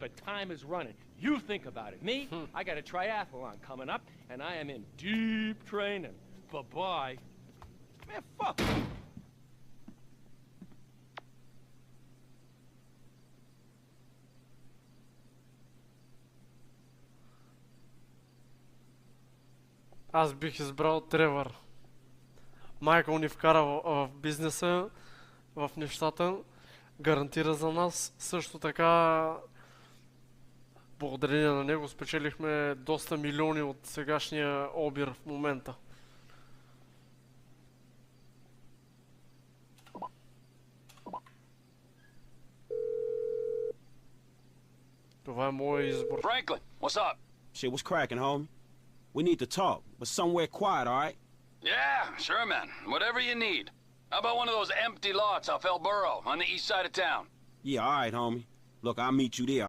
but time is running. You think about it. Me, I got a triathlon coming up, and I am in deep training. Bye-bye. Man, fuck. Аз бих избрал Тревър. Майкъл ни вкара в бизнеса, в нещата, гарантира за нас. Също така, благодарение на него спечелихме доста милиони от сегашния обир в момента. Това е моят избор. Franklin, what's up? Shit, what's cracking, homie? We need to talk, but somewhere quiet, all right? Yeah, sure, man. Whatever you need. How about one of those empty lots off El Burro on the east side of town? Yeah, all right, homie. Look, I'll meet you there.